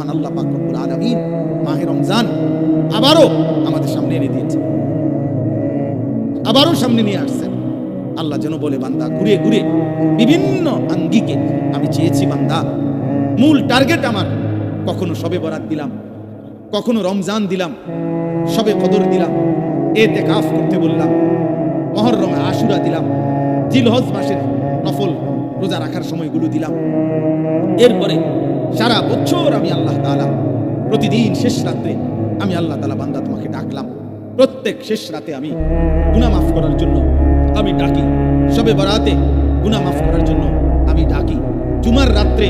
মহান আল্লাহ পাক রব্বুল আলামিন মাহে রমজান আবারও আমাদের সামনে এনে দিয়েছে, আবারও সামনে নিয়ে আসছেন। আল্লাহ যেন বলে, বান্দা ঘুরে ঘুরে বিভিন্ন আঙ্গিকে আমি চেয়েছি বান্দা, মূল টার্গেট আমার, কখনো শবে বরাত দিলাম, কখনো রমজান দিলাম, শবে কদর দিলাম, এতেকাফ করতে বললাম, মুহররমে আশুরা দিলাম, জিলহজ মাসের নফল রোজা রাখার সময়গুলো দিলাম। এরপরে সারা বছর আমি আল্লাহ তাআলা প্রতিদিন শেষ রাতে আমি আল্লাহ তাআলা বান্দা তোমাকে ডাকলাম, প্রত্যেক শেষ রাতে আমি গুনাহ মাফ করার জন্য আমি ডাকি, শবে বরাতে গুনাহ মাফ করার জন্য আমি ডাকি, জুমার রাত্রে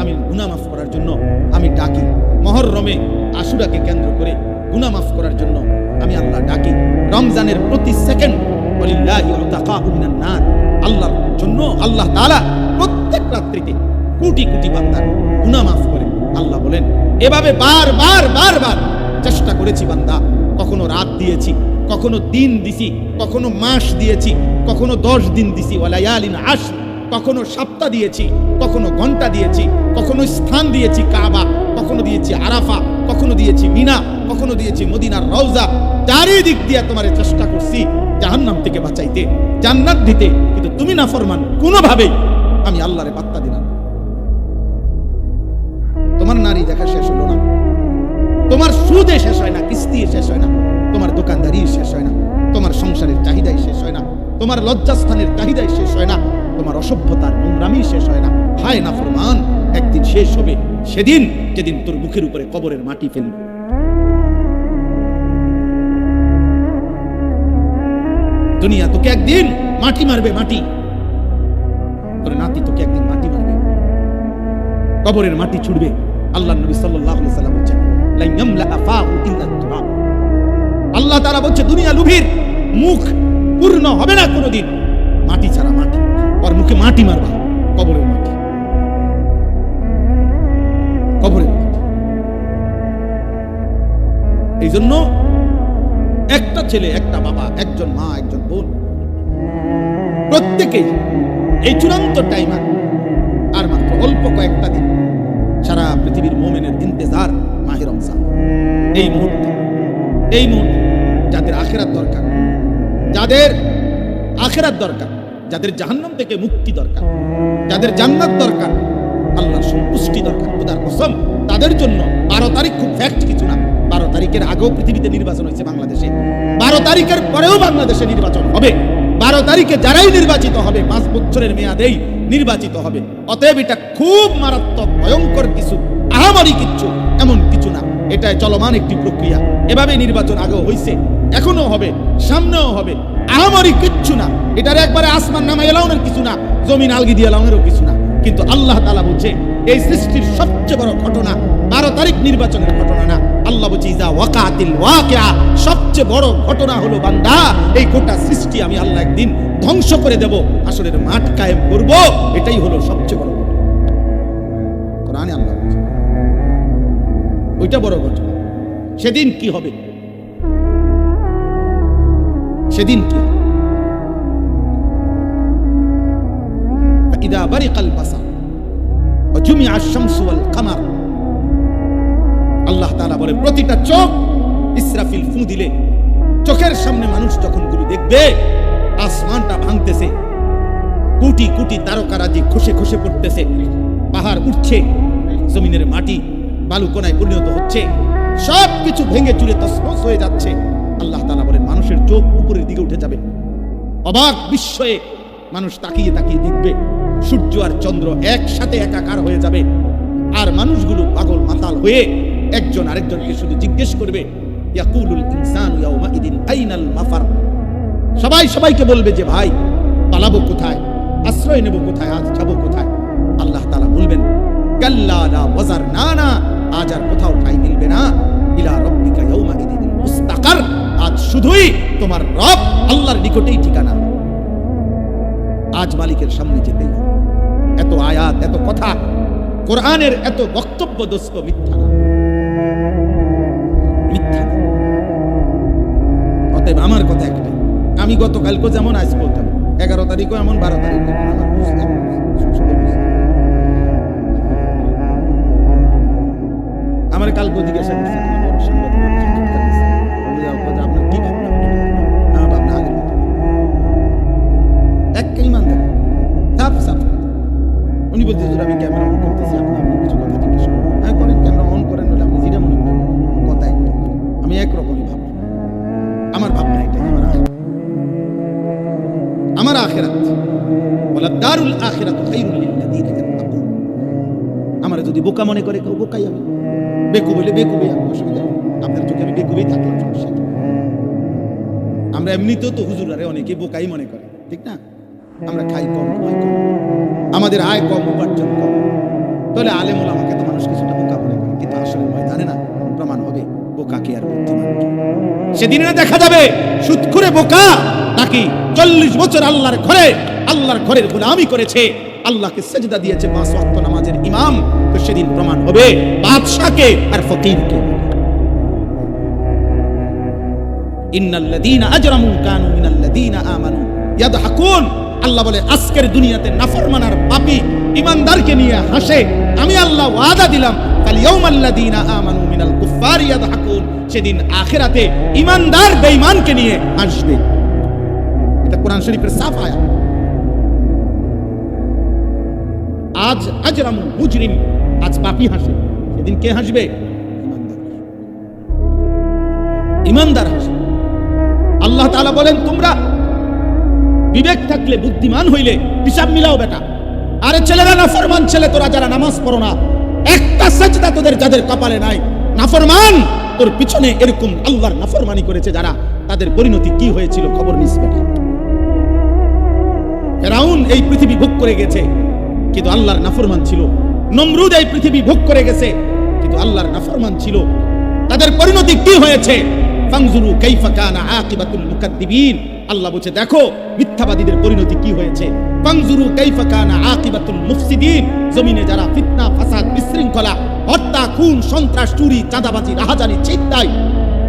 আমি গুনাহ মাফ করার জন্য আমি ডাকি, মুহররমে আশুরাকে কেন্দ্র করে গুনাহ মাফ করার জন্য আমি আল্লাহ ডাকি, রমজানের প্রতি সেকেন্ড ওয়ালিল্লাহি উতাকাউ মিনান নার, আল্লাহর জন্য আল্লাহ তাআলা প্রত্যেক রাত্রিতে কোটি কোটি বান্দার গুনাহ মাফ করে। আল্লাহ বলেন, এভাবে বারবার বারবার চেষ্টা করেছি বান্দা, কখনো রাত দিয়েছি, কখনো দিন দিছি, কখনো মাস দিয়েছি, কখনো 10 দিন দিছি, ওয়ালায়ালিন আশর, কখনো সপ্তাহ দিয়েছি, কখনো ঘন্টা দিয়েছি, কখনো স্থান দিয়েছি কাবা, কখনো দিয়েছি আরাফা, কখনো দিয়েছি মিনা, কখনো দিয়েছি মদিনার রওজা। চারিদিক দিয়ে তোমারে চেষ্টা করছি জাহান্নাম থেকে বাঁচাইতে, জান্নাত দিতে, কিন্তু তুমি নাফরমান, কোনোভাবেই আমি আল্লাহরে পাত্তা দিলাম। তোমার নারী দেখা শেষ হলো না, তোমার সুদে শেষ হয় না, কিস্তি শেষ হয় না, তোমার দোকানদারি শেষ হয় না, তোমার সংসারের চাহিদাই শেষ হয় না, তোমার লজ্জাস্থানের চাহিদাই শেষ হয় না, তোমার অসভ্যতার নোংরামি শেষ হয় না। হায় নাফরমান, একদিন শেষ হবে, সেদিন যেদিন তোর মুখের উপরে কবরের মাটি ফেলবে। দুনিয়া তোকে একদিন মাটি মারবে, মাটি, তোর নাতি তোকে একদিন মাটি মারবে, কবরের মাটি ছুড়বে। আল্লাহর নবী সাল্লাল্লাহু আলাইহি সাল্লাম বলেছেন, লা ইয়ামলা আফাহু ইল্লা তুরাব। আল্লাহ তাআলা বলছে, দুনিয়া লুভির মুখ পূর্ণ হবে না কোনোদিন মাটি ছাড়া, মাটি, ওর মুখে মাটি মারবা, কবরের মাটি, কবরের মাটি। এই জন্য একটা ছেলে, একটা বাবা, একজন মা, একজন বোন, প্রত্যেকেই এই চূড়ান্ত টাইম আর মাত্র অল্প কয়েকটা দিন, সারা পৃথিবীর মুমিনের ইন্তেজার মাহে রমজান। এই মুহূর্তে, এই মুহূর্তে যাদের আখিরাত দরকার, যাদের আখিরাত দরকার, যাদের জাহান্নাম থেকে মুক্তি দরকার, যাদের জান্নাত দরকার, আল্লাহর সন্তুষ্টি দরকার, খোদার কসম, তাদের জন্য 12 তারিখ খুব ফ্যাক্ট কিছু না। 12 তারিখের আগেও পৃথিবীতে নির্বাচন হয়েছে বাংলাদেশে, 12 তারিখের পরেও বাংলাদেশে নির্বাচন হবে। 12 তারিখে যারাই নির্বাচিত হবে 5 বছরের মেয়াদেই নির্বাচিত হবে। অতএব এটা খুব মারাত্মক ভয়ঙ্কর কিছু, আহামরি কিচ্ছু এমন কিছু না, এটা চলমান একটি প্রক্রিয়া। এভাবে নির্বাচন আগেও হয়েছে, এখনো হবে, সামনেও হবে, আহামরি কিচ্ছু না। এটার একবারে আসমান নামাই এলাউনের কিছু না, জমিন আলগি দিয়ে এলাউনেরও কিছু না। কিন্তু আল্লাহ তাআলা বলছে, এই সৃষ্টির সবচেয়ে বড় ঘটনা 12 তারিখ নির্বাচনের ঘটনা না। আল্লাহ বলছে, ইজা ওয়াকাতিল ওয়াকিআ, সবচেয়ে বড় ঘটনা হলো বান্দা, এই গোটা সৃষ্টি আমি আল্লাহ একদিন ধ্বংস করে দেব, হাসরের মাঠ কায়েম করব, এটাই হলো সবচেয়ে বড় ঘটনা। কোরআনে আল্লাহ বলছে ওইটা বড় ঘটনা। সেদিন কি হবে? সেদিন কি হবে? ইদা বারিকাল বাসার ওয়া জুমিআ আশ-শামসু ওয়াল কামার। আল্লাহ তাআলা বলে, প্রতিটা চোখ ইসরাফিল ফু দিলে, চোখের সামনে মানুষ যখন গুলো দেখবে আসমানটা ভাঙতেছে, কোটি কোটি তারকারাজি খসে খসে পড়তেছে, পাহাড় উঠছে, জমিনের মাটি বালুকণায় পরিণত হচ্ছে, সবকিছু ভেঙে চুরে তছনছ হয়ে যাচ্ছে। আল্লাহ তাআলা বলেন, মানুষের চোখ উপরের দিকে উঠে যাবে, অবাক বিস্ময়ে মানুষ তাকিয়ে তাকিয়ে দেখবে, সূর্য আর চন্দ্র একসাথে একাকার হয়ে যাবে, আর মানুষগুলো পাগল মাতাল হয়ে একজন আরেকজনকে শুধু জিজ্ঞেস করবে, ইয়াকুলুল ইনসানু ইয়াউমাইদিন আইনাল মাফার। সবাই সবাইকে বলবে যে, ভাই পালাবো কোথায়, আশ্রয় নেব কোথায়, আজ যাবো কোথায়? আল্লাহ তাআলা বলবেন, কাল্লা লা ওয়াজার, না না, আজ আর কোথাও ঠাঁই মিলবে না, ইলা রাব্বিকা ইয়াউমাইদিনিল মুস্তাকার, আজ শুধুই তোমার রব আল্লাহর নিকটেই ঠিকানা। আজ মালিকের সামনে যেতেই হবে। এত আয়াত, এত কথা, কোরআনের এত বক্তব্য দোস্ত মিথ্যা না, মিথ্যা না। অতএব আমার কথা একটাই, আমি গতকালকে যেমন আজ বলতাম, 11 তারিখও এমন, 12 তারিখও আমার কালকে জিজ্ঞাসা করছে কোনো বড় সাংবাদিক সাক্ষাৎকার দিছে। আপনার কি ভাবনা? আমার ভাবনা আগের মতো এক ইমানদার সাফ সাফ। উনি বলতে আমি ক্যামেরা অন করতেছি, আপনি কিছু কথা জিজ্ঞেস করেন। হ্যাঁ করেন, ক্যামেরা অন করেন, বলে আপনি যেটা মনে করেন কথা একটা। আমি একরকমই ভাবনা, আমার ভাবনা এটাই, আমার আখিরাত। বলা দারুল আখিরাত খায়রুল লিল্লাযিনা ইয়াত্তাকুন। আমার যদি বোকা মনে করে কেউ, বোকাই আমি, বেকু বলে বেকুবই আমি, অসুবিধা নেই। আপনার চোখে আমি বেকুবই থাকলাম, সমস্যা কি? আমরা এমনিতেও তো হুজুরারে অনেকে বোকাই মনে করে, ঠিক না? আমরা খাই কম, খাই কম, আমাদের আয় কম, উপার্জন কম, তাহলে আলেম ওলামাকে তো মানুষ কিছুটা বোকা মনে করে, কিন্তু আসলে ময়দানে না প্রমাণ হবে বোকা কে আর বুদ্ধিমান কে। সেদিন না দেখা যাবে সুদখোরে বোকা নাকি 40 বছর আল্লাহর ঘরের গোলামি করেছে, আল্লাহকে সেজদা দিয়েছে 5 ওয়াক্ত নামাজের ইমাম। তো সেদিন প্রমাণ হবে বাদশাকে আর ফকিরকে। ইন্নাল্লাযীনা আজরামু কানু মিনাল্লাযীনা আমানু ইয়াদহাকুন। আল্লাহ বলে আজকের দুনিয়াতে নাফরমান আর পাপী ইমানদারকে নিয়ে হাসে, আমি আল্লাহ ওয়াদা দিলাম ফালইয়াউমাল্লাযীনা আমানু মিনাল কুফফারি ইয়াদহাকুন। সেদিন আখিরাতে ইমানদার বেঈমানকে নিয়ে হাসবে। এটা কোরআন শরীফের সাফ আয়াত। আজ আজরামু মুজরিম, আজ পাপী হাসে, সেদিন কে হাসবে? ইমানদার হাসবে। আল্লাহ তাআলা বলেন তোমরা বিবেক থাকলে, বুদ্ধিমান হইলে হিসাব মিলাও বেটা। আরে ছেলেরা নাফরমান ছেলে, তোরা যারা নামাজ পড়ো না, একটা সাজদা তোদের যাদের কপালে নাই, নাফরমান তোর পিছনে এরকম আল্লাহর নাফরমানি করেছে যারা, তাদের পরিণতি কি হয়েছিল খবর নিস বেটা। ফেরাউন এই পৃথিবী ভোগ করে গেছে কিন্তু আল্লাহর নাফরমান ছিল। নমরুদ এই পৃথিবী ভোগ করে গেছে কিন্তু আল্লাহর নাফরমান ছিল। তাদের পরিণতি কি হয়েছে? ফানজুরু কাইফা কানা আকিবাতুল মুকাদ্দিবিন। আল্লাহ বলছে দেখো মিথ্যাবাদীদের পরিণতি কি হয়েছে। ফানজুরু কাইফা কানা আকিবাতুল মুফসিদিন। জমিনে যারা ফিতনা, ফাসাদ, বিশৃঙ্খলা, হত্যা, খুন, সন্ত্রাস, চুরি, চাঁদাবাজি, রাহাজানি, ছিনতাই,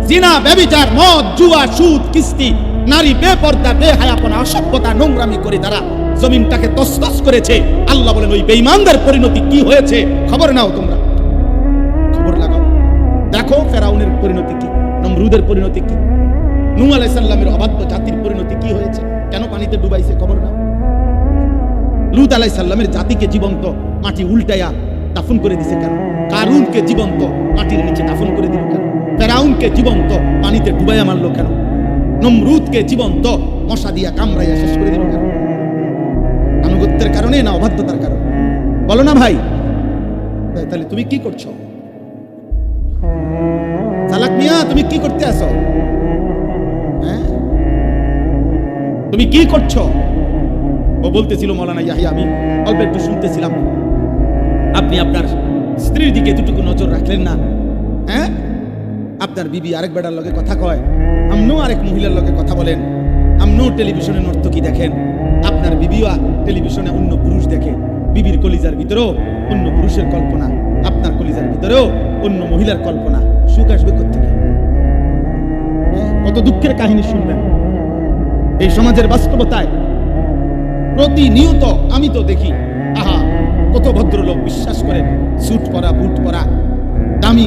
জিনা, ব্যভিচার, মদ, জুয়া, সুদ, কিস্তি, নারী বেপর্দা, বেহায়াপনা, অসভ্যতা, নোংরামি করে তারা জমিনটাকে তছনছ করেছে। আল্লাহ বলেন ওই বেঈমানদের পরিণতি কি হয়েছে খবর নাও, তোমরা খবর লাগাও। দেখো ফেরাউনের পরিণতি কি, নমরুদের পরিণতি কি, নূহ আলাইহিস সালামের অবাধ্য জাতির পরিণতি কি হয়েছে, কেন পানিতে ডুবাইছে খবর নাও। লূত আলাইহিস সালামের জাতিকে জীবন্ত মাটি উল্টায়া দাফন করে দিছে কেন? কারুনকে জীবন্ত মাটির নিচে দাফন করে দিল কেন? ফেরাউনকে জীবন্ত পানিতে ডুবাইয়া মারলো কেন? নমরুদকে জীবন্ত মশা দিয়া কামড়াইয়া শেষ করে দিল কেন? আনুগত্যের কারণে না অবাধ্যতার কারণে? বলো না ভাই। তাহলে তুমি কি করছো? সালাক মিয়া তুমি কি করতে আসো? হ্যাঁ তুমি কি করছো? ও বলতেছিল মাওলানা ইয়াহিয়া, আমি অল্প একটু শুনতেছিলাম, আপনি আপনার স্ত্রীর দিকে এতটুকু নজর রাখলেন না। হ্যাঁ আপনার বিবি আরেক বেটার লগে কথা কয়, আমনও আরেক মহিলার লগে কথা বলেন, আমনও টেলিভিশনে নর্তকী দেখেন, আপনার বিবিও টেলিভিশনে অন্য পুরুষ দেখে। বিবির কলিজার ভিতরেও অন্য পুরুষের কল্পনা, আপনার কলিজার ভিতরেও অন্য মহিলার কল্পনা। সুখ আসবে কোত্থেকে? কত দুঃখের কাহিনী শুনবেন এই সমাজের বাস্তবতায়। প্রতিনিয়ত আমি তো দেখি, আহা কত ভদ্রলোক বিশ্বাস করেন, স্যুট পরা, বুট পরা, দামি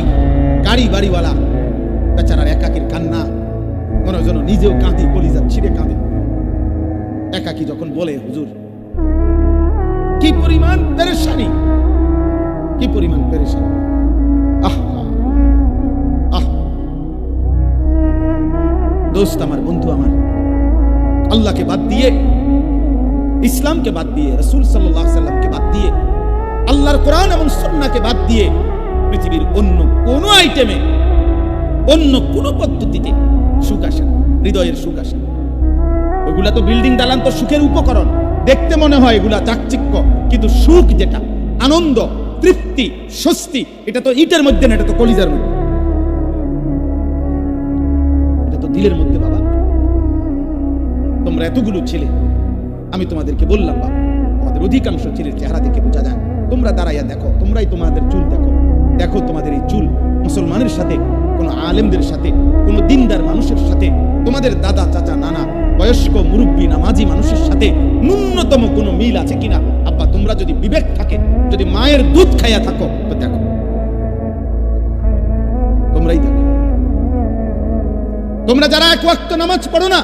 গাড়ি বাড়িওয়ালা, বেচারার একাকির কান্না, মনে যেন নিজেও কাঁদি, কলিজা ছিঁড়ে কাঁদে। একাকি যখন বলে হুজুর কি পরিমাণ পেরেশানি, কি পরিমাণ পেরেশানি। আহ আহ দোস্ত আমার, বন্ধু আমার, আল্লাহকে বাদ দিয়ে, ইসলামকে বাদ দিয়ে, রাসূল সাল্লাল্লাহু আলাইহি সাল্লামকে বাদ দিয়ে, আল্লাহর কোরআন এবং সুন্নাহকে বাদ দিয়ে পৃথিবীর অন্য কোন আইটেমে, অন্য কোন পদ্ধতিতে সুখ আসে না, হৃদয়ের সুখ আসে না। ওইগুলা তো বিল্ডিং দালান তো সুখের উপকরণ, দেখতে মনে হয় এগুলা চাকচিক্য, কিন্তু সুখ যেটা, আনন্দ, তৃপ্তি, স্বস্তি, এটা তো ইটের মধ্যে না, এটা তো কলিজার মধ্যে, এটা তো দিলের মধ্যে। বাবা তোমরা এতগুলো ছেলে, আমি তোমাদেরকে বললাম বাবা, তোমাদের অধিকাংশ ছেলের চেহারা দেখে বোঝা যায়। তোমরা দাঁড়াইয়া দেখো, তোমরাই তোমাদের চুল দেখো, দেখো তোমাদের এই চুল মুসলমানের সাথে, কোন আলেমদের সাথে, কোন দিনদার মানুষের সাথে, তোমাদের দাদা, চাচা, নানা, বয়স্ক, মুরব্বী, নামাজি মানুষের সাথে ন্যূনতম কোনো মিল আছে কিনা? আব্বা তোমরা যদি বিবেক থাকে, যদি মায়ের দুধ খাইয়া থাকো, তো দেখো তোমরা যারা এক ওয়াক্ত নামাজ পড়ো না,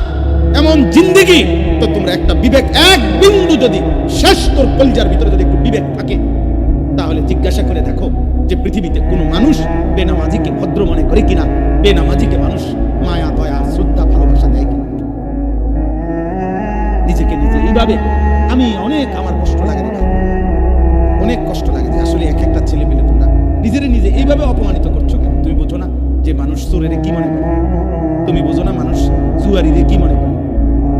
এমন জিন্দেগি, তো তোমরা একটা বিবেক, এক বিন্দু যদি শেষ তোর কলজার ভিতরে যদি একটু বিবেক থাকে, তাহলে জিজ্ঞাসা করে দেখো যে পৃথিবীতে কোনো মানুষ বেনামাজিকে ভদ্র মনে করে কিনা, বেনামাজিকে মানুষ মায়া দয়া শ্রদ্ধা ভালোবাসা দেয় কিনা। নিজেকে নিজে এইভাবে আমি অনেক, আমার কষ্ট লাগে, অনেক কষ্ট লাগে যে আসলে এক একটা ছেলে মেয়ে তোমরা নিজেরে নিজে এইভাবে অপমানিত করছো কেন? তুমি বোঝো না যে মানুষ চোরেরে কি মনে করে? তুমি বোঝো না মানুষ জুয়ারিরে কি মনে করে?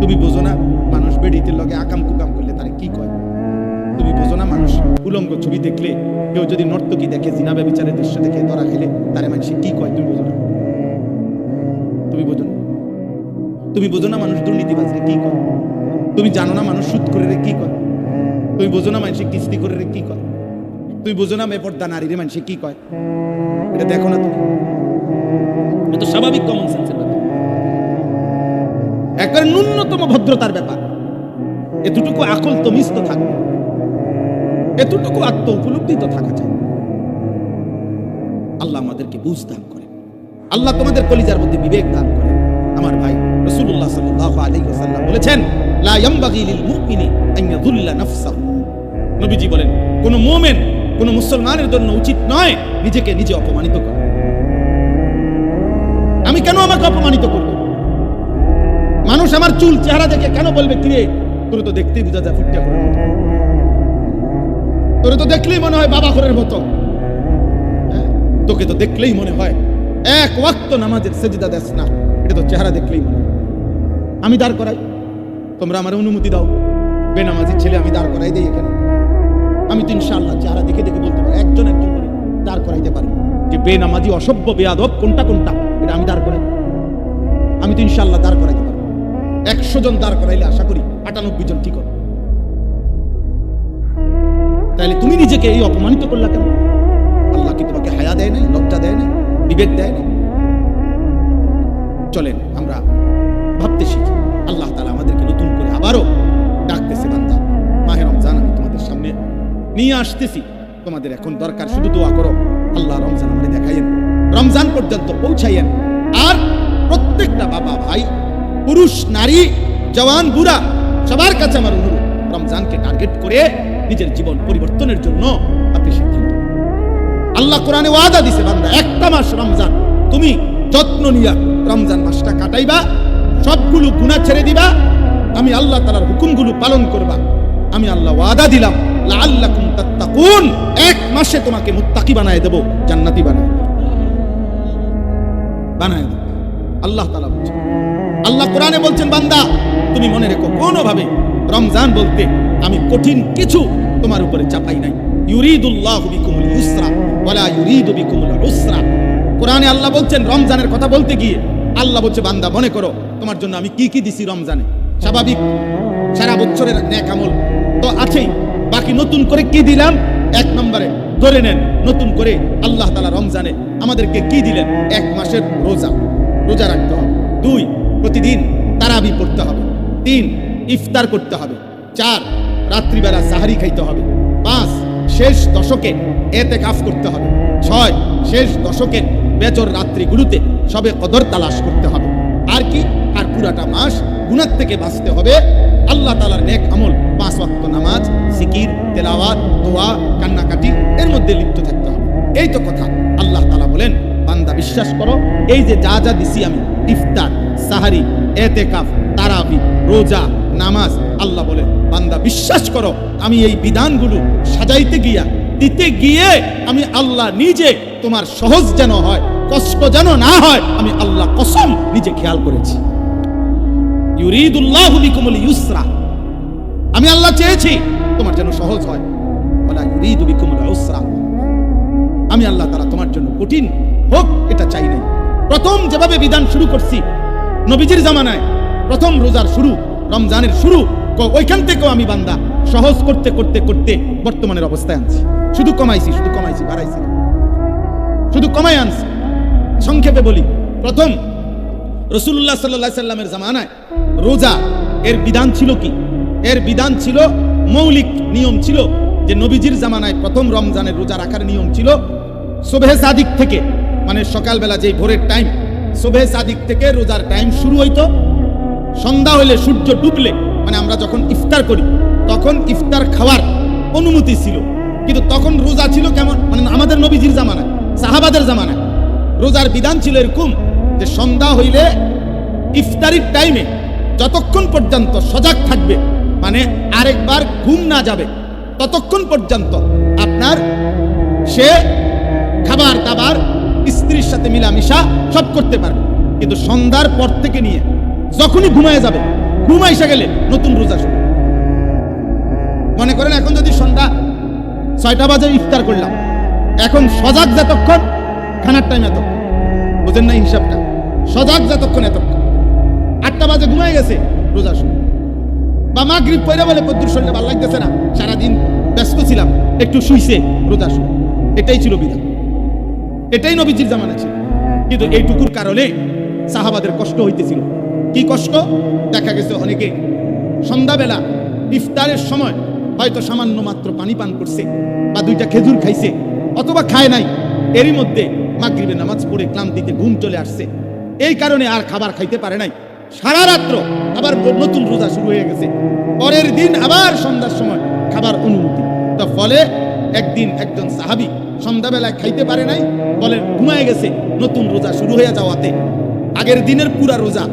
তুমি বোঝো না মানুষ বেডিতে লগে আকাম কুকাম করলে তারে কি কয়? তুমি বোঝো না মানুষ উলঙ্গ ছবি দেখলে, কেউ যদি নর্তকী দেখে, জিনা ব্যভিচারের দৃশ্য দেখে ধরা খেলে তারে মানুষ কি কয়? তুমি বোঝো না? তুমি বোঝো না? তুমি বোঝো না মানুষ দুর্নীতিবাজরে কি কয়? তুমি জানো না মানুষ সুদ করে কি কয়? তুমি বোঝো না মানুষ কিস্তি করে কি কয়? তুমি বোঝো না বেপর্দা নারীরে মানুষ কি কয়? এটা দেখো না তুমি? এটা তো স্বাভাবিক কমন সেন্সের ব্যাপার, একবারে ন্যূনতম ভদ্রতার ব্যাপার। এতটুকু আকল তো মিষ্ট থাকবে, এতটুকু আত্ম উপলব্ধি তো থাকা চাই। আল্লাহ আমাদেরকে বুঝ দান করে, আল্লাহ তোমাদের কলিজার মধ্যে বিবেক দান করে। আমার ভাই রাসূলুল্লাহ সাল্লাল্লাহু আলাইহি ওয়াসাল্লাম বলেছেন, লা ইয়ামবাগি লিল মুমিনি আন ইয়াযুল্লা নাফসাহু। নবীজি বলেন, কোন মুমিন, কোন মুসলমানের জন্য উচিত নয় নিজেকে নিজে অপমানিত করা। আমি কেন আমাকে অপমানিত করব? মানুষ আমার চুল চেহারা দেখে কেন বলবে, কিরে তোর তো দেখতেই বোঝা যায় ফুটটা করে, তোর তো দেখলেই মনে হয় বাবা ঘরের মতো, তোকে তো দেখলেই মনে হয় এক ওয়াক্ত নামাজের সেজদা দেস না, এটা তো চেহারা দেখলেই মনে হয়। আমি দাঁড় করাই, তোমরা আমার অনুমতি দাও, বেনামাজি ছেলে আমি দাঁড় করাই দেই এখানে। আমি তো ইনশাআল্লাহ চেহারা দেখে দেখে বলতে পারি, একজন একজন করে দাঁড় করাইতে পারি যে বেনামাজি, অসভ্য, বেয়াদব কোনটা কোনটা, এটা আমি দাঁড় করাই। আমি তো ইনশাআল্লাহ দাঁড় করাইতে পারি। 100 জন দাঁড় করাইলে আশা করি 98 জন ঠিক হবে। তাহলে তুমি নিজেকে এই অপমানিত করলা কেন? আল্লাহ কি তোমাকে হায়া দেয় নাই, লজ্জা দেয় নাই, বিবেক দেয় নাই? চলেন আমরা ভাবতে শিখি। আল্লাহ তাআলা আমাদেরকে নতুন করে আবারও ডাকতেছে, বান্দা মাহে রমজান আমি তোমাদের সামনে নিয়ে আসতেছি, তোমাদের এখন দরকার শুধু দোয়া করো, আল্লাহ রমজান আমাদের দেখাইয়েন, রমজান পর্যন্ত পৌঁছাইয়েন। আর প্রত্যেকটা বাবা ভাই, পুরুষ নারী, জওয়ান বুড়া, সবার কাছে আমার অনুরোধ, রমজানকে টার্গেট করে নিজের জীবন পরিবর্তনের জন্য আপনি সিদ্ধান্ত। আল্লাহ কোরআনে ওয়াদা দিছে, বান্দা একটা মাস রমজান তুমি যত্ন নিয়া রমজান মাসটা কাটাইবা, সবগুলো গুনাহ ছেড়ে দিবা, আমি আল্লাহ তাআলার হুকুমগুলো পালন করবা। আমি আল্লাহ ওয়াদা দিলাম, লাআল্লাকুম তাত্তাকুন, এক মাসে তোমাকে মুত্তাকি বানায় দেব, জান্নাতি বানায় দেব। আল্লাহ তাআলা বলছেন, আল্লাহ কোরআনে বলছেন, বান্দা তুমি মনে রেখো, কোনোভাবে রমজান বলতে আমি কঠিন কিছু তোমার উপরে চাপাই নাই। ইউরিদুল্লাহু বিকুমুল ইউসরা ওয়ালা ইউরিদু বিকুমুল উসরা। কোরআনে আল্লাহ বলছেন, রমজানের কথা বলতে গিয়ে আল্লাহ বলছে, বান্দা মনে করো তোমার জন্য আমি কি কি দিছি রমজানে। স্বাভাবিক সারা বছরের নেক আমল তো আছেই, বাকি নতুন করে কি দিলাম? 1 নম্বরে ধরে নেন, নতুন করে আল্লাহ তাআলা রমজানে আমাদেরকে কি দিলেন? 1 মাসের রোজা রাখতে হবে। 2 প্রতিদিন তারাবি পড়তে হবে। 3 ইফতার করতে হবে। 4 রাত্রিবেলা সাহারি খাইতে হবে। 5 শেষ দশকে এতেকাফ করতে হবে। 6 শেষ দশকের বেজর রাত্রিগুলোতে সবে কদর তালাশ করতে হবে। আর কি? আর পুরাটা মাস গুনাহ থেকে বাঁচতে হবে। আল্লাহ তাআলার নেক আমল, 5 ওয়াক্ত নামাজ, জিকির, তেলাওয়াত, দোয়া, কান্নাকাটি, এর মধ্যে লিপ্ত থাকতে হবে। এই তো কথা। আল্লাহ তাআলা বলেন, বান্দা বিশ্বাস করো, এই যে যা যা দিছি আমি, ইফতার, সাহারি, এতেকাফ, তারাবি, রোজা, নামাজ, আল্লাহ বলে বান্দা বিশ্বাস করো, আমি এই বিধানগুলো সাজাইতে গিয়া, দিতে গিয়ে আমি আল্লাহ নিজে তোমার সহজ যেন হয়, কষ্ট যেন না হয়, আমি আল্লাহ কসম নিজে খেয়াল করেছি। ইউরিদুল্লাহু বিকুমুল ইউসরা, আমি আল্লাহ চেয়েছি তোমার যেন সহজ হয়, ওয়ালা ইউরিদু বিকুমুল উসরা, আমি আল্লাহ তাআলা তোমার জন্য কঠিন হোক এটা চাই নাই। প্রথম যেভাবে বিধান শুরু করছি নবীজির জামানায়, প্রথম রোজার শুরু, রমজানের শুরু, ওইখান থেকেও আমি বান্দা সহজ করতে করতে করতে বর্তমানের অবস্থায় আনছি। শুধু কমাইছি, বাড়াইছি, শুধু কমাই আনছি। সংক্ষেপে বলি, প্রথম রাসূলুল্লাহ সাল্লাল্লাহু আলাইহি সাল্লামের জামানায় রোজা এর বিধান ছিল কি? এর বিধান ছিল, মৌলিক নিয়ম ছিল যে নবীজির জামানায় প্রথম রমজানের রোজা রাখার নিয়ম ছিল সুবহে সাদিক থেকে, মানে সকালবেলা যেই ভোরের টাইম, সুবহে সাদিক থেকে রোজার টাইম শুরু হইতো, সন্ধ্যা হইলে সূর্য ডুবলে মানে আমরা যখন ইফতার করি তখন ইফতার খাওয়ার অনুমতি ছিল। কিন্তু তখন রোজা ছিল কেমন, মানে আমাদের নবীজির জামানায়, সাহাবাদের জামানায় রোজার বিধান ছিল এরকম যে সন্ধ্যা হইলে ইফতারির টাইমে যতক্ষণ পর্যন্ত সজাগ থাকবে, মানে আরেকবার ঘুম না যাবে ততক্ষণ পর্যন্ত আপনার সে খাবার দাবার স্ত্রীর সাথে মিলামিশা সব করতে পারবে। কিন্তু সন্ধ্যার পর থেকে নিয়ে যখনই ঘুমায় যাবে, ঘুম আইসা গেলে নতুন রোজা শুরু। মনে করেন এখন যদি সন্ধ্যা 6টা বাজে ইফতার করলাম, এখন সজাগ যতক্ষণ খানার টাইম এতক্ষণ, বুঝেন না হিসাবটা, সজাগ যতক্ষণ এতক্ষণ। 8টা বাজে ঘুমায় গেছে, রোজা শুরু। বা মাগরিব পয়রা বলে কদ্দুর শরীরে ভালো লাগতেছে না, সারাদিন ব্যস্ত ছিলাম, একটু শুইছে, রোজা শুরু। এটাই ছিল বিধান, এটাই নবীজির জামানা ছিল। কিন্তু এইটুকুর কারণে সাহাবাদের কষ্ট হইতেছিল। কি কষ্ট? দেখা গেছে অনেকে সন্ধ্যাবেলা ইফতারের সময় হয়তো সামান্য মাত্র পানি পান করছে বা 2টা খেজুর খাইছে অথবা খায় নাই, এরই মধ্যে মাগরিবের নামাজ পড়ে ক্লান্তিতে ঘুম চলে আসছে, এই কারণে আর খাবার খাইতে পারে নাই। সারা রাত্র আবার নতুন রোজা শুরু হয়ে গেছে, পরের দিন আবার সন্ধ্যার সময় খাবার অনুমতি। তো ফলে একদিন একজন সাহাবী সন্ধ্যাবেলায় খাইতে পারে নাই, বলে ঘুমায় গেছে, নতুন রোজা শুরু হয়ে যাওয়াতে আগের দিনের পুরা রোজা,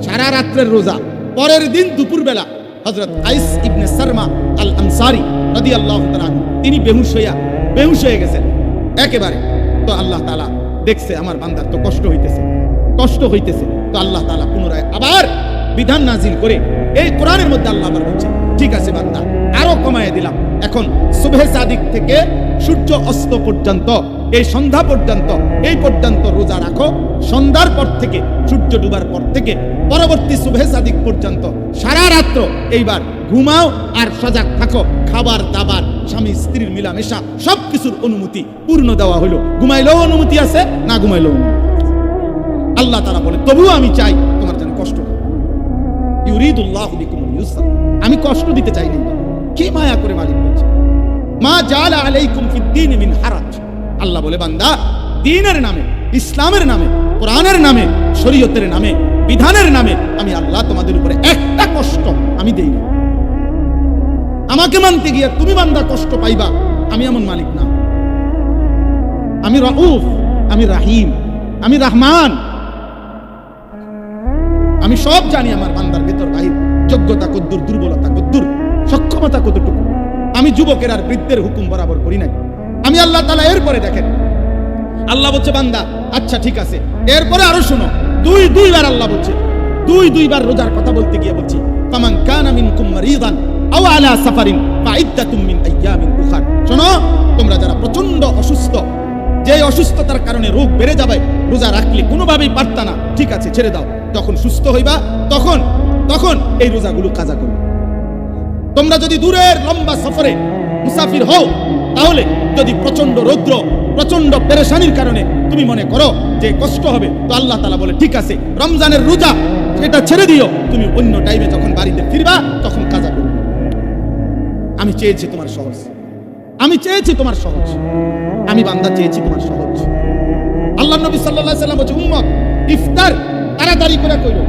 সারা রাত্রের রোজা, পরের দিন দুপুরবেলা হযরত আইস ইবনে সারমা আল আনসারী রাদিয়াল্লাহু তাআলা তিনি বেহুশ হয়ে গেছেন একেবারে। তো আল্লাহ তাআলা দেখছে আমার বান্দার তো কষ্ট হইতেছে, তো আল্লাহ তাআলা পুনরায় আবার বিধান নাজিল করে এই কোরআনের মধ্যে আল্লাহ আবার বলছে, ঠিক আছে বান্দা, আরো কমায় দিলাম, এখন সুবহে সাদিক থেকে সূর্য অস্ত পর্যন্ত, এই সন্ধ্যা পর্যন্ত, এই পর্যন্ত রোজা রাখো। সন্ধ্যার পর থেকে সূর্য ডুবার পর থেকে পরবর্তী সুবহে সাদিক পর্যন্ত সারা রাত্র এইবার ঘুমাও আর সজাগ থাকো। খাবার দাবার, স্বামী স্ত্রীর মিলামেশা সবকিছুর অনুমতি পূর্ণ দেওয়া হলো। ঘুমাইলেও অনুমতি আছে, না ঘুমাইলেও অনুমতি আছে। আল্লাহ তাআলা বলে তবুও আমি চাই তোমার যেন কষ্ট না, ইউরিদুল্লাহু বিকুমুল ইউসরা, আমি কষ্ট দিতে চাই না। কি মায়া করে মালিক বলছে, মা জাআলা আলাইকুম ফিদ্দীন মিন হারাজ। আল্লাহ বলে বান্দা, দ্বীনের নামে, ইসলামের নামে, কোরআনের নামে, শরীয়তের নামে, বিধানের নামে আমি আল্লাহ তোমাদের উপরে একটা কষ্ট আমি দেই না। আমাকে মানতে গিয়ে তুমি বান্দা কষ্ট পাইবা, আমি এমন মালিক না। আমি রাউফ, আমি রাহিম, আমি রহমান, আমি সব জানি আমার বান্দার ভেতর বাহির, যোগ্যতা কদ্দুর, দুর্বলতা কদ্দুর, সক্ষমতা কতটুকু। আমি যুবকের আর বৃদ্ধের হুকুম বরাবর করি নাই। আমি আল্লাহ তাআলা এরপরে দেখেন, আল্লাহ বলছে বান্দা আচ্ছা ঠিক আছে, এরপরে আরো শোনো, দুইবার আল্লাহ বলছে, দুইবার রোজার কথা বলতে গিয়ে বলছি, ফামান কানা মিনকুম মারিদান আও আলা সাফারিন ফাইদ্দাতুম মিন আইয়ামিন উখার। শোনো, তোমরা যারা প্রচন্ড অসুস্থ, যে অসুস্থতার কারণে রোগ বেড়ে যাবে, রোজা রাখলে কোনোভাবেই পারতা না, ঠিক আছে ছেড়ে দাও, যখন সুস্থ হইবা তখন এই রোজাগুলো কাজা করবে। তোমরা যদি দূরের লম্বা সফরে মুসাফির হও, তাহলে যদি প্রচন্ড রৌদ্র, প্রচন্ড পেরেশানির কারণে তুমি মনে করো যে কষ্ট হবে, তো আল্লাহ তাআলা বলে ঠিক আছে রমজানের রোজা এটা ছেড়ে দিও, তুমি অন্য টাইমে যখন বাড়িতে ফিরবা তখন কাজা করবে। আমি চেয়েছি তোমার সহজ, আমি বান্দা চেয়েছি তোমার সহজ। আল্লাহ নবী সাল্লাল্লাহু আলাইহি সাল্লাম বলছে উম্মত ইফতার তাড়াতাড়ি করে কইরো।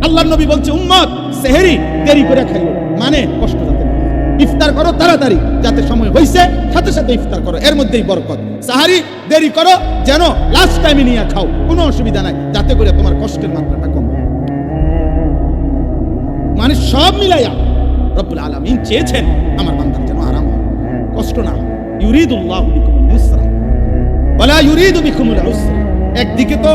আল্লাহ নবী বলছে উম্মত সেহরি দেরি করে খাইও, মানে কষ্ট যাতে না। ইফতার করো তাড়াতাড়ি, যাতে সময় হইছে সাথে সাথে ইফতার করো, এর মধ্যেই বরকত। সাহারি দেরি করো, যেন লাস্ট টাইমে নিয়ে খাও, কোনো অসুবিধা নাই, যাতে করে তোমার কষ্টের মাত্রাটা কম। মানে সব মিলাইয়া রব্বুল আলামিন চেয়েছেন আমার বান্দার যেন আরাম হয়, কষ্ট না হয়। ইউরিদুল্লাহু বিকুমুল ইউসরা ওয়ালা ইউরিদু বিকুমুল উসরা। একদিকে তো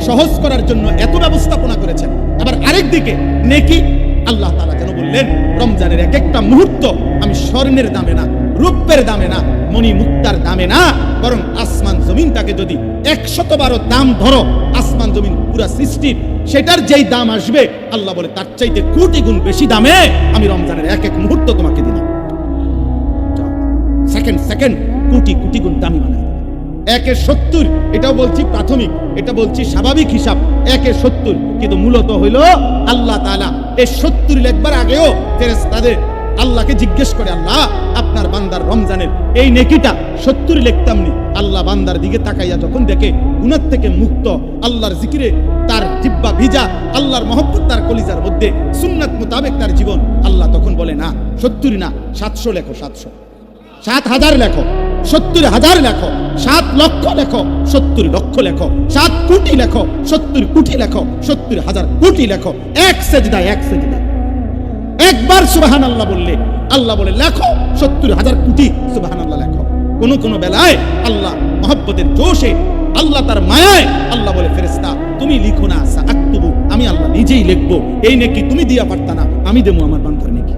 সহজ করার জন্য এত ব্যবস্থাপনা করেছেন, আবার আরেকদিকে নেকি। আল্লাহ তাআলা যেন বললেন রমজানের এক একটা মুহূর্ত আমি স্বর্ণের দামে না, রূপের দামে না, মণি মুক্তার দামে না, বরং আসমান জমিনটাকে যদি 100 দাম ধরো, আসমান জমিন পুরা সৃষ্টির, সেটার যেই দাম আসবে আল্লাহ বলে তার চাইতে কোটি গুণ বেশি দামে আমি রমজানের এক এক মুহূর্ত তোমাকে দিলাম। সেকেন্ড কোটি গুণ দামি বানাই। 1/70, এটাও বলছি প্রাথমিক, এটা বলছি স্বাভাবিক হিসাব, 1/70, কিন্তু মূলত হইল আল্লাহ তাআলা এই 70 লেখবার আগেও ফেরেশতাদের আল্লাহকে জিজ্ঞেস করে, আল্লাহ আপনার বান্দার রমজানের এই নেকিটা 70 লিখতাম নি। আল্লাহ বান্দার দিকে তাকাইয়া যখন দেখে গুনাহ থেকে মুক্ত, আল্লাহর জিকিরে তার জিহ্বা ভিজা, আল্লাহর মহব্বত তার কলিজার মধ্যে, সুন্নাত মোতাবেক তার জীবন, আল্লাহ তখন বলে না 70 না 700 লেখো, 700, 7,000 লেখো, 70,000 লেখো, 7 লক্ষ লেখো, 70 লক্ষ লেখো, 7 কোটি লেখো, 70 কোটি লেখো, 70,000 কোটি লেখো। এক সেজদায়, এক সেজদায় একবার সুবহানাল্লাহ বললে আল্লাহ বলে লেখো 70,000 কোটি সুবহানাল্লাহ লেখো। কোন কোন বেলায় আল্লাহ মহব্বতের জোশে, আল্লাহ তার মায়ায় আল্লাহ বলে, ফেরেশতা তুমি লিখো না, সাআকতুবু, আমি আল্লাহ নিজেই লিখবো। এই নেকি তুমি দিয়া পারতা না, আমি দেবো আমার বান্দার নেকি।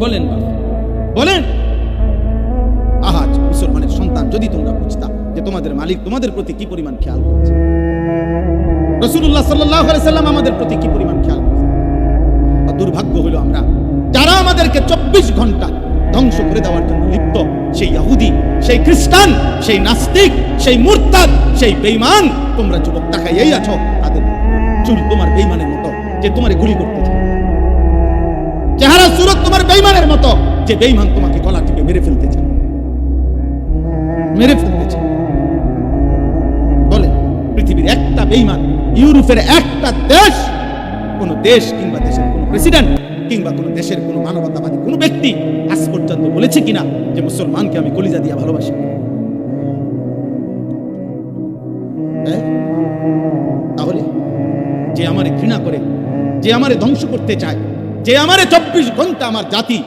বলেন বাবা, বলেন। আহাজ মুসলমানের সন্তান, যদি তোমরা বুঝতা যে তোমাদের মালিক তোমাদের প্রতি কি পরিমাণ খেয়াল করছে, রাসূলুল্লাহ সাল্লাল্লাহু আলাইহি সাল্লাম আমাদের প্রতি কি পরিমাণ খেয়াল করছে। দুর্ভাগ্য হলো আমরা যারা আমাদেরকে 24 ঘন্টা ধ্বংস করে দেওয়ার জন্য লিপ্ত, সেই ইহুদি, সেই খ্রিস্টান, সেই নাস্তিক, সেই মুরতাদ, সেই বেঈমান, তোমরা যুবক তাকাইয়াই আছো, তাদের চুল তোমার বেঈমানের মতো যে তোমারে গুলি করতে চায়, চেহারা সুরত তোমার বেঈমানের মতো যে বেঈমান তোমাকে গলা টিপে মেরে ফেলতে চায়, মেরে ফেলতে চায়। বলে পৃথিবীর একটা বেঈমান, ইউরোপের একটা দেশ, কোন দেশ কিংবা দেশের কোন প্রেসিডেন্ট কিংবা কোন দেশের কোন মানবতাবাদী কোন ব্যক্তি আজ পর্যন্ত বলেছে কিনা যে মুসলমানকে আমি কলিজা দিয়া ভালোবাসি? তাহলে যে আমারে ঘৃণা করে, যে আমারে ধ্বংস করতে চায়, যে আমারে 24 ঘন্টা আমার জাতি,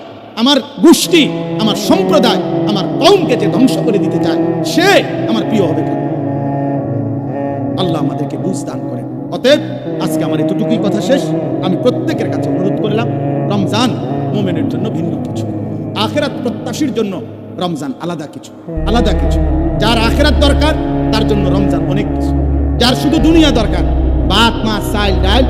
আমার গোষ্ঠী, আমার সম্প্রদায়, আমার কওমকে যে ধ্বংস করে দিতে চায়, সে আমার প্রিয় হবে কেন? আল্লাহ আমাদেরকে বুঝ দান করেন। অতএব আজকে আমার এতটুকুই কথা শেষ। আমি প্রত্যেকের কাছে অনুরোধ করলাম, রমজান মুমিনের জন্য ভিন্ন কিছু, আখিরাত প্রত্যাশীর জন্য রমজান আলাদা কিছু, আলাদা কিছু। যার আখিরাত দরকার তার জন্য রমজান অনেক কিছু। যার শুধু দুনিয়া দরকার, ভাত মাছ চাল ডাল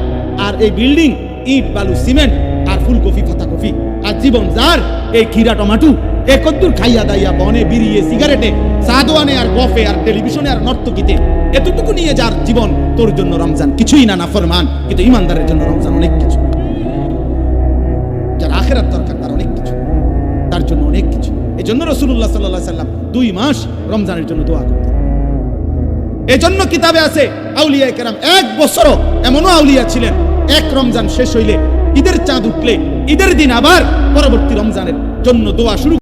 আর এই বিল্ডিং, ইট বালু সিমেন্ট আর ফুলকপি পাতাকপি, আর জীবন যার এই খিরা টমাটো, এ কদ্দুর খাইয়া দাইয়া বনে বিড়িয়ে সিগারেটে সাদোয়ানে আর গফে আর টেলিভিশনে আর নর্তকীতে, এতটুকু নিয়ে যার জীবন, তোর জন্য রমজান কিছুই না, নাফরমান। কিন্তু ইমানদারের জন্য রমজান অনেক কিছু। যার আখিরাত দরকার তার অনেক কিছু, তার জন্য অনেক কিছু। এই জন্য রাসূলুল্লাহ সাল্লাল্লাহু আলাইহি সাল্লাম 2 মাস রমজানের জন্য দোয়া করতেন। এই জন্য কিতাবে আছে আউলিয়ায়ে কেরাম 1 বছরও এমনও আউলিয়া ছিলেন, এক রমজান শেষ হইলে, ঈদের চাঁদ উঠলে, ঈদের দিন আবার পরবর্তী রমজানের জন্য দোয়া শুরু